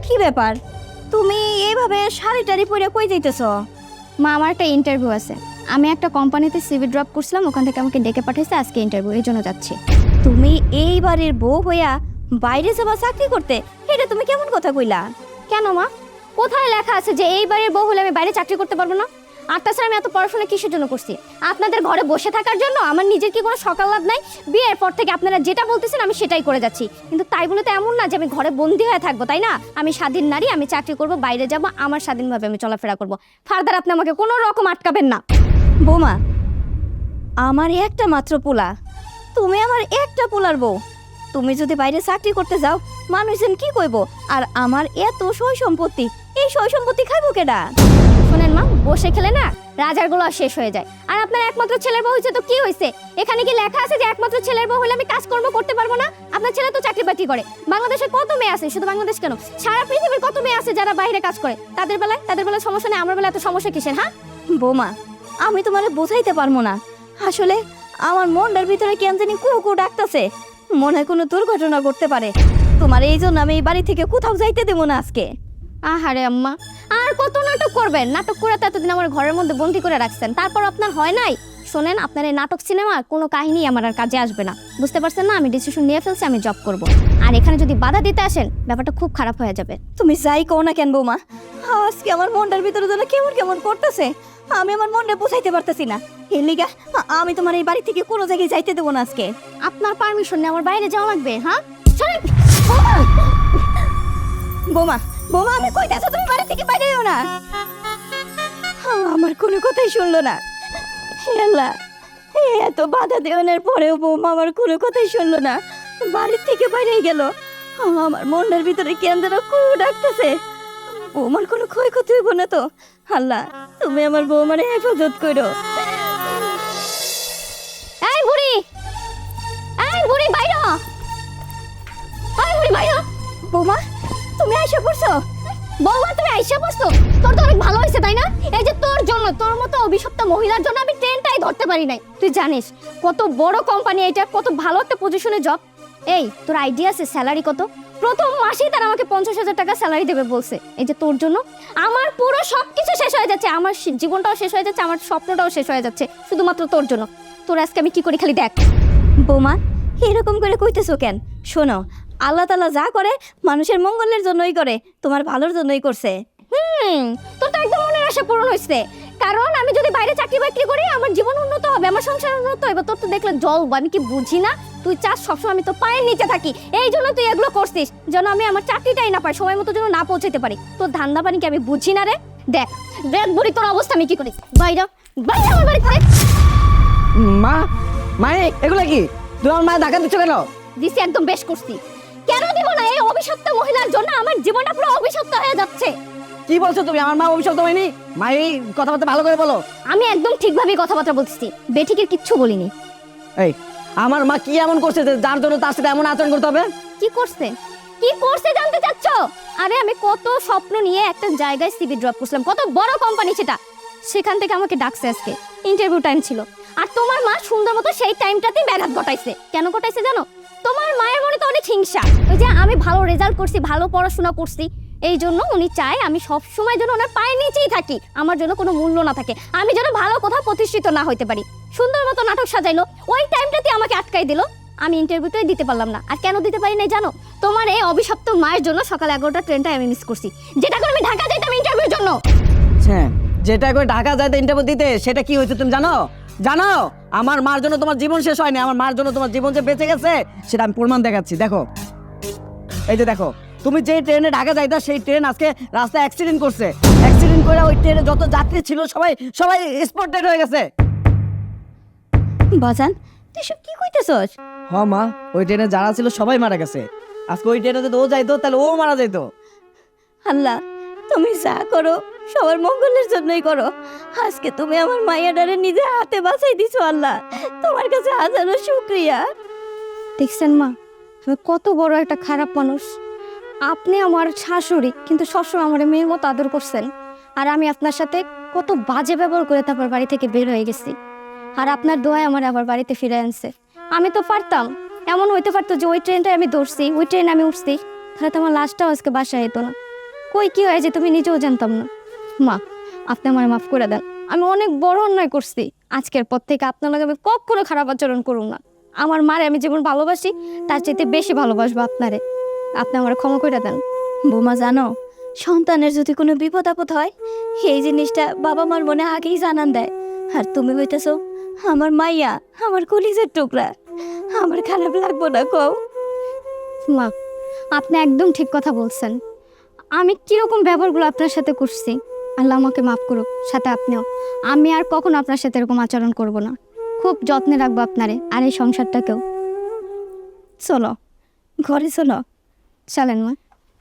কি ব্যাপার, তুমি এইভাবে শাড়ি টাড়ি পরে কই যাইতেছ? মা, আমার একটা ইন্টারভিউ আছে। আমি একটা কোম্পানিতে সিভি ড্রপ করছিলাম, ওখান থেকে আমাকে ডেকে পাঠাইছে আজকে ইন্টারভিউ, এই জন্য যাচ্ছি। তুমি এই বাড়ির বউ হইয়া বাইরে যাবা চাকরি করতে? এটা তুমি কেমন কথা কইলা? কেন মা, কোথায় লেখা আছে যে এই বাড়ির বউ হলে আমি বাইরে চাকরি করতে পারবো না? আর তাছাড়া আমি এত পড়াশোনা কিসের জন্য করছি? আপনাদের ঘরে বসে থাকার জন্য? আমার নিজের কি কোনো সকাল লাভ নাই? বিয়ের পর থেকে আপনারা যেটা বলতেছেন আমি সেটাই করে যাচ্ছি, কিন্তু তাই বলে তো এমন না যে আমি ঘরে বন্দি হয়ে থাকবো, তাই না? আমি স্বাধীন নারী, আমি চাকরি করব, বাইরে যাব, আমার স্বাধীনভাবে আমি চলাফেরা করব। ফার্দার আপনি আমাকে কোনো রকম আটকাবেন না। বৌমা, আমার একটা মাত্র পোলা, তুমি আমার একটা পোলার বউ। তুমি যদি বাইরে চাকরি করতে যাও মানুষজন কি কইব? আর আমার এত সয় সম্পত্তি, এই সয় সম্পত্তি খাইবো কেডা? শোনেন মা, বসে খেলে না রাজার গোলা শেষ হয়ে যায়। আর আপনার একমাত্র ছেলের বউ হয়েছে তো কি হয়েছে? এখানে কি লেখা আছে যে একমাত্র ছেলের বউ হলে আমি কাজকর্ম করতে পারবো না? আপনার ছেলে তো চাকরি বাকরি করে। বাংলাদেশে কত মেয়ে আছে, শুধু বাংলাদেশ কেন, সারা পৃথিবীর কত মেয়ে আছে যারা বাইরে কাজ করে। তাদের বেলায় সমস্যা নেই, আমার বেলায় এত সমস্যা কিসের? হ্যাঁ বৌমা, আমি তোমারে বোঝাইতে পারবো না। আসলে আমার মনটার ভিতরে কেন জানি কুকু ডাকতেছে, মনে হয় কোনো দুর্ঘটনা করতে পারে। তোমার এই জন্য আমি এই বাড়ি থেকে কোথাও যাইতে দেবো না আজকে। আহারে আম্মা, আর কত নাটক করবেন? নাটক করে তো এতদিন আমার ঘরের মধ্যে বন্দি করে রাখছেন, তারপর আপনার হয় নাই? শোনেন, আপনার এই নাটক সিনেমা কোনো কাহিনী আমার আর কাজে আসবে না, বুঝতে পারছেন না? আমি ডিসিশন নিয়ে ফেলছি, আমি জব করব। আর এখানে যদি বাধা দিতে আসেন ব্যাপারটা খুব খারাপ হয়ে যাবে। তুমি যাই কও না কেন বৌমা, আজকে আমার মনটার ভিতরে যেন কেমন কেমন করতেছে। আমি আমার মনটা বুঝাইতে পারতেছি না। এর লিগা আমি তোমার এই বাড়ি থেকে কোনো জায়গায় যাইতে দেবো না আজকে। আপনার পারমিশন নিয়ে আমার বাইরে যাওয়া লাগবে? হ্যাঁ শোনেন বৌমা, বৌমা, আমি কইতাছো তুমি বাড়ি থেকে বাইরে যাও না। আমার কোনো কথাই শুনলো না। হে আল্লাহ, এত বাধা দেওয়ানোর পরেও বৌমা আমার কোনো কথাই শুনলো না, বাড়ির থেকে বাইরে গেল। আমার মনটার ভিতরে কেন যেন কু ডাকতেছে। বৌমার কোনো ক্ষয়ক্ষতি হইব না তো? আল্লাহ, তুমি আমার বৌমারে হেফাজত করো। এই বুড়ি, এই বুড়ি বাইরে হ, এই বুড়ি বাইরে হ। বৌমা, তুমি আইসা পড়ছো? বৌমা তুমি আইসা পড়ছো? তোর তো অনেক ভালো হয়েছে তাই না? এই যে তোর জন্য, তোর মতো অভিশপ্ত মহিলার জন্য আমি ট্রেনটাই ধরতে পারি নাই। তুই জানিস কত বড় কোম্পানি এটা, কত ভালো একটা পজিশনে জব। এই তোর আইডিয়া আছে স্যালারি কত? প্রথম মাসেই তারা আমাকে 50,000 টাকা স্যালারি দেবে বলছে। এই যে তোর জন্য আমার পুরো সবকিছু শেষ হয়ে যাচ্ছে, আমার জীবনটাও শেষ হয়ে যাচ্ছে, আমার স্বপ্নটাও শেষ হয়ে যাচ্ছে, শুধুমাত্র তোর জন্য। তোর আজকে আমি কি করি খালি দেখ। বৌমা, এরকম করে কইতেছো কেন? শোনো, আল্লাহ তাআলা যা করে মানুষের মঙ্গলের জন্যই করে, তোমার ভালোর জন্যই করছে। তোর তো একদম মনের আশা পূরণ হয়েছে, কারণ আমি যদি বাইরে চাকরি বাকরি করি আমার জীবন উন্নত হবে, আমার সংসার উন্নত হবে। তোর তো দেখলে জ্বলবো, আমি কি বুঝি না? তুই চাস সবসময় আমি তো পায়ের নিচে থাকি, এই জন্য তুই এগুলো করছিস, যেন আমি আমার চাকরিটাই না পাই, সময় মতো যেন না পৌঁছাতে পারি। তোর ধান্দা পানি কি আমি বুঝি না রে? দেখ দেখ বুড়ি, তোর অবস্থা আমি কি করি। বাইরে বাইরে আমার বাড়ি থেকে। মা, মানে এগুলো কি? তুমি আমার মায়ের ধাক্কা দিচ্ছ কেন? দিছি, একদম বেশ করছি। কেন দিব না? এই অভিশপ্ত মহিলার জন্য আমার জীবনটা পুরো অভিশপ্ত হয়ে যাচ্ছে। কি বলছো তুমি? আমার মা অভিশপ্ত হয়নি। মা, এই কথাবার্তা ভালো করে বলো। আমি একদম ঠিকভাবেই কথাবার্তা বলতেছি, বেঠিকের কিচ্ছু বলিনি। এই আমার মা কি এমন করছে যে যার জন্য তার সাথে এমন আচরণ করতে হবে? কি করছে? কি করছে জানতে চাচ্ছ? আরে আমি কত স্বপ্ন নিয়ে একটা জায়গায় সিভি ড্রপ করছিলাম, কত বড় কোম্পানি সেটা, সেখান থেকে আমাকে ডাকছে আজকে, ইন্টারভিউ টাইম ছিল। আর তোমার মা সুন্দর মতো সেই টাইমটাতেই ব্যাঘাত ঘটাইছে। কেন ঘটাইছে জানো? তোমার মায়ের মনে তো অনেক হিংসা, ওই যে আমি ভালো রেজাল্ট করছি, ভালো পড়াশোনা করছি, এই জন্য উনি চায় আমি সব সময় যেন ওনার পায়ের নিচেই থাকি, আমার জন্য কোনো মূল্য না থাকে, আমি যেন ভালো কোথাও প্রতিষ্ঠিত না হইতে পারি। সুন্দর মতো নাটক সাজাইলো, ওই টাইমটাতে আমাকে আটকাই দিল, আমি ইন্টারভিউটাই দিতে পারলাম না। আর কেন দিতে পারি নাই জানো? তোমার এই অভিশপ্ত মায়ের জন্য সকাল 11টার ট্রেনটাই আমি মিস করছি, যেটা করে আমি ঢাকা যাইতাম ইন্টারভিউর জন্য। হ্যাঁ, যেটা করে ঢাকা যাইতে ইন্টারভিউ দিতে, সেটা কি হয়েছে তুমি জানো? জানো, আমার মার জন্য তোমার জীবন শেষ হয়নি, আমার মার জন্য তোমার জীবন যে বেঁচে গেছে সেটা আমি প্রমাণ দেখাচ্ছি। দেখো, এই যে দেখো, তুমি যে ট্রেনে ঢাকা যাইতা সেই ট্রেন আজকে রাস্তায় অ্যাক্সিডেন্ট করছে। অ্যাক্সিডেন্ট করে ওই ট্রেনে যত যাত্রী ছিল সবাই সবাই স্পট ডেড হয়ে গেছে। বাজান, তুই সব কি কইতেছস? হ মা, ওই ট্রেনে যারা ছিল সবাই মারা গেছে। আজকে ওই ট্রেনে যদি ও যাইতো তাহলে ও মারা যাইতো। আল্লাহ, তুমি যা করো সবার মঙ্গলের জন্যই করো। আজকে তুমি আমার মাইয়াডারে নিজে হাতে বাঁচাই দিছো। আল্লাহ, তোমার কাছে হাজারো শুকরিয়া। দেখছেন মা, আমি কত বড় একটা খারাপ মানুষ। আপনি আমার শাশুড়ি, কিন্তু সবসময় আমার মেয়ের মতো আদর করছেন, আর আমি আপনার সাথে কত বাজে ব্যবহার করে তারপর বাড়ি থেকে বের হয়ে গেছি, আর আপনার দোয়ায় আমার আবার বাড়িতে ফিরে আনছে। আমি তো পারতাম, এমন হইতে পারতো যে ওই ট্রেনটাই আমি ধরছি, ওই ট্রেন আমি উঠছি, তাহলে তো আমার লাশটাও আজকে বাসায় যেত না। কই কি হয়েছে তুমি নিজেও জানতাম না। মা, আপনি আমার মাফ করে দেন, আমি অনেক বড় অন্যায় করছি। আজকের পর থেকে আপনার লগে আমি কখনো খারাপ আচরণ করুন না। আমার মারে আমি যেমন ভালোবাসি তার চাইতে বেশি ভালোবাসবো আপনারে। আপনি আমার ক্ষমা করে দেন। বৌমা জানো, সন্তানের যদি কোনো বিপদ আপদ হয় এই জিনিসটা বাবা মার মনে আগেই জানান দেয়। আর তুমি হইতেছো আমার মাইয়া, আমার কলিজের টুকরা, আমার খারাপ লাগবো না কও? মা, আপনি একদম ঠিক কথা বলছেন। আমি কিরকম ব্যবহারগুলো আপনার সাথে করছি, আল্লাহ আমাকে মাফ করুক, সাথে আপনিও। আমি আর কখনো আপনার সাথে এরকম আচরণ করব না। খুব যত্নে রাখবো আপনারে আর এই সংসারটাকেও। চলো ঘরে চলো। চলেন মা।